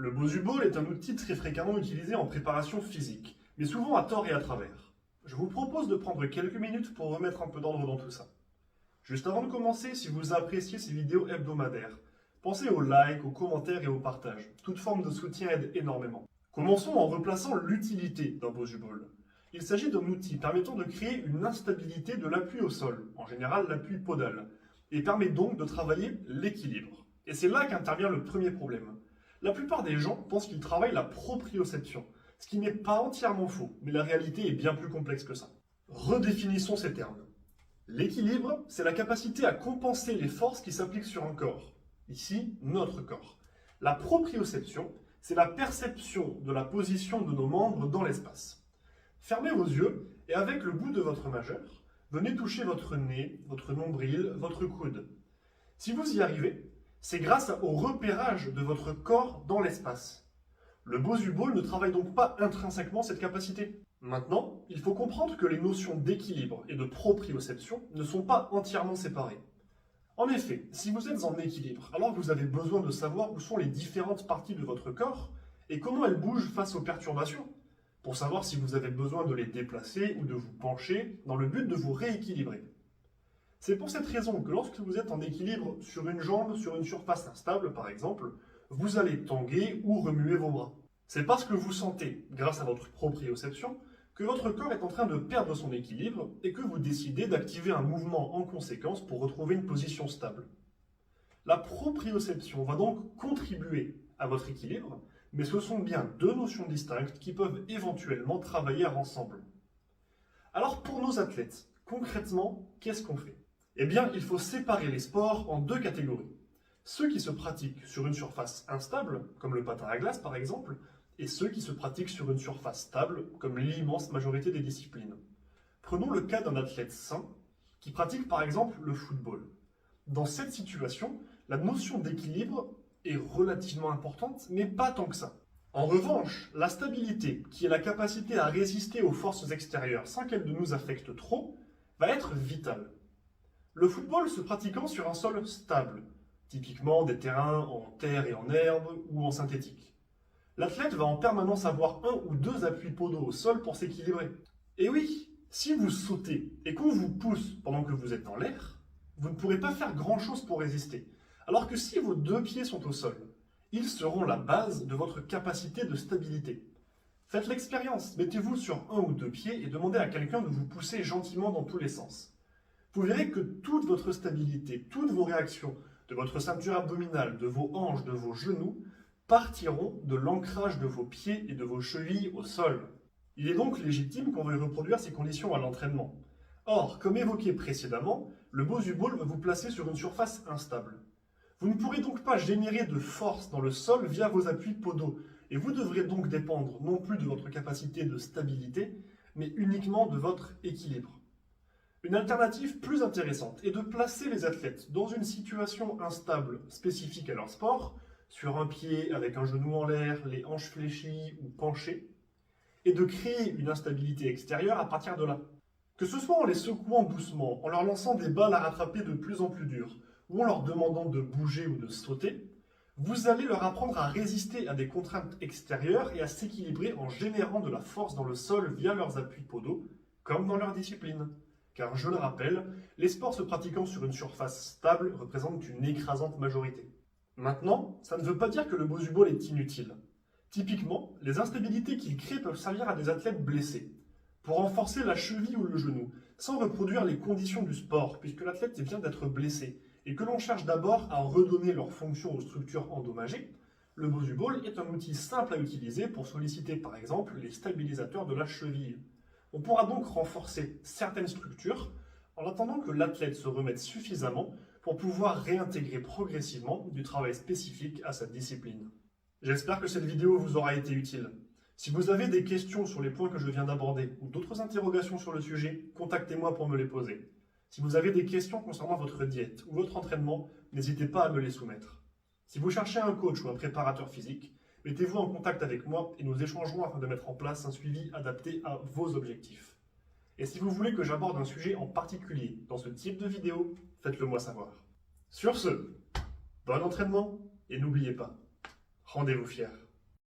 Le Bosu Ball est un outil très fréquemment utilisé en préparation physique, mais souvent à tort et à travers. Je vous propose de prendre quelques minutes pour remettre un peu d'ordre dans tout ça. Juste avant de commencer, si vous appréciez ces vidéos hebdomadaires, pensez aux likes, aux commentaires et au partage. Toute forme de soutien aide énormément. Commençons en replaçant l'utilité d'un Bosu Ball. Il s'agit d'un outil permettant de créer une instabilité de l'appui au sol, en général l'appui podal, et permet donc de travailler l'équilibre. Et c'est là qu'intervient le premier problème. La plupart des gens pensent qu'ils travaillent la proprioception, ce qui n'est pas entièrement faux, mais la réalité est bien plus complexe que ça. Redéfinissons ces termes. L'équilibre, c'est la capacité à compenser les forces qui s'appliquent sur un corps. Ici, notre corps. La proprioception, c'est la perception de la position de nos membres dans l'espace. Fermez vos yeux et avec le bout de votre majeur, venez toucher votre nez, votre nombril, votre coude. Si vous y arrivez, c'est grâce au repérage de votre corps dans l'espace. Le Bosu Ball ne travaille donc pas intrinsèquement cette capacité. Maintenant, il faut comprendre que les notions d'équilibre et de proprioception ne sont pas entièrement séparées. En effet, si vous êtes en équilibre, alors vous avez besoin de savoir où sont les différentes parties de votre corps et comment elles bougent face aux perturbations, pour savoir si vous avez besoin de les déplacer ou de vous pencher dans le but de vous rééquilibrer. C'est pour cette raison que lorsque vous êtes en équilibre sur une jambe, sur une surface instable par exemple, vous allez tanguer ou remuer vos bras. C'est parce que vous sentez, grâce à votre proprioception, que votre corps est en train de perdre son équilibre et que vous décidez d'activer un mouvement en conséquence pour retrouver une position stable. La proprioception va donc contribuer à votre équilibre, mais ce sont bien deux notions distinctes qui peuvent éventuellement travailler ensemble. Alors pour nos athlètes, concrètement, qu'est-ce qu'on fait? Eh bien, il faut séparer les sports en deux catégories. Ceux qui se pratiquent sur une surface instable, comme le patin à glace par exemple, et ceux qui se pratiquent sur une surface stable, comme l'immense majorité des disciplines. Prenons le cas d'un athlète sain qui pratique par exemple le football. Dans cette situation, la notion d'équilibre est relativement importante, mais pas tant que ça. En revanche, la stabilité, qui est la capacité à résister aux forces extérieures sans qu'elles ne nous affectent trop, va être vitale. Le football se pratiquant sur un sol stable, typiquement des terrains en terre et en herbe ou en synthétique. L'athlète va en permanence avoir un ou deux appuis podaux au sol pour s'équilibrer. Et oui, si vous sautez et qu'on vous pousse pendant que vous êtes en l'air, vous ne pourrez pas faire grand-chose pour résister. Alors que si vos deux pieds sont au sol, ils seront la base de votre capacité de stabilité. Faites l'expérience, mettez-vous sur un ou deux pieds et demandez à quelqu'un de vous pousser gentiment dans tous les sens. Vous verrez que toute votre stabilité, toutes vos réactions, de votre ceinture abdominale, de vos hanches, de vos genoux, partiront de l'ancrage de vos pieds et de vos chevilles au sol. Il est donc légitime qu'on veuille reproduire ces conditions à l'entraînement. Or, comme évoqué précédemment, le Bosu Ball va vous placer sur une surface instable. Vous ne pourrez donc pas générer de force dans le sol via vos appuis podaux, et vous devrez donc dépendre non plus de votre capacité de stabilité, mais uniquement de votre équilibre. Une alternative plus intéressante est de placer les athlètes dans une situation instable spécifique à leur sport, sur un pied avec un genou en l'air, les hanches fléchies ou penchées, et de créer une instabilité extérieure à partir de là. Que ce soit en les secouant doucement, en leur lançant des balles à rattraper de plus en plus dures, ou en leur demandant de bouger ou de sauter, vous allez leur apprendre à résister à des contraintes extérieures et à s'équilibrer en générant de la force dans le sol via leurs appuis podaux, comme dans leur discipline. Car je le rappelle, les sports se pratiquant sur une surface stable représentent une écrasante majorité. Maintenant, ça ne veut pas dire que le Bosu Ball est inutile. Typiquement, les instabilités qu'il crée peuvent servir à des athlètes blessés, pour renforcer la cheville ou le genou, sans reproduire les conditions du sport, puisque l'athlète vient d'être blessé, et que l'on cherche d'abord à redonner leur fonction aux structures endommagées. Le Bosu Ball est un outil simple à utiliser pour solliciter par exemple les stabilisateurs de la cheville. On pourra donc renforcer certaines structures en attendant que l'athlète se remette suffisamment pour pouvoir réintégrer progressivement du travail spécifique à sa discipline. J'espère que cette vidéo vous aura été utile. Si vous avez des questions sur les points que je viens d'aborder ou d'autres interrogations sur le sujet, contactez-moi pour me les poser. Si vous avez des questions concernant votre diète ou votre entraînement, n'hésitez pas à me les soumettre. Si vous cherchez un coach ou un préparateur physique, mettez-vous en contact avec moi et nous échangerons afin de mettre en place un suivi adapté à vos objectifs. Et si vous voulez que j'aborde un sujet en particulier dans ce type de vidéo, faites-le moi savoir. Sur ce, bon entraînement et n'oubliez pas, rendez-vous fiers.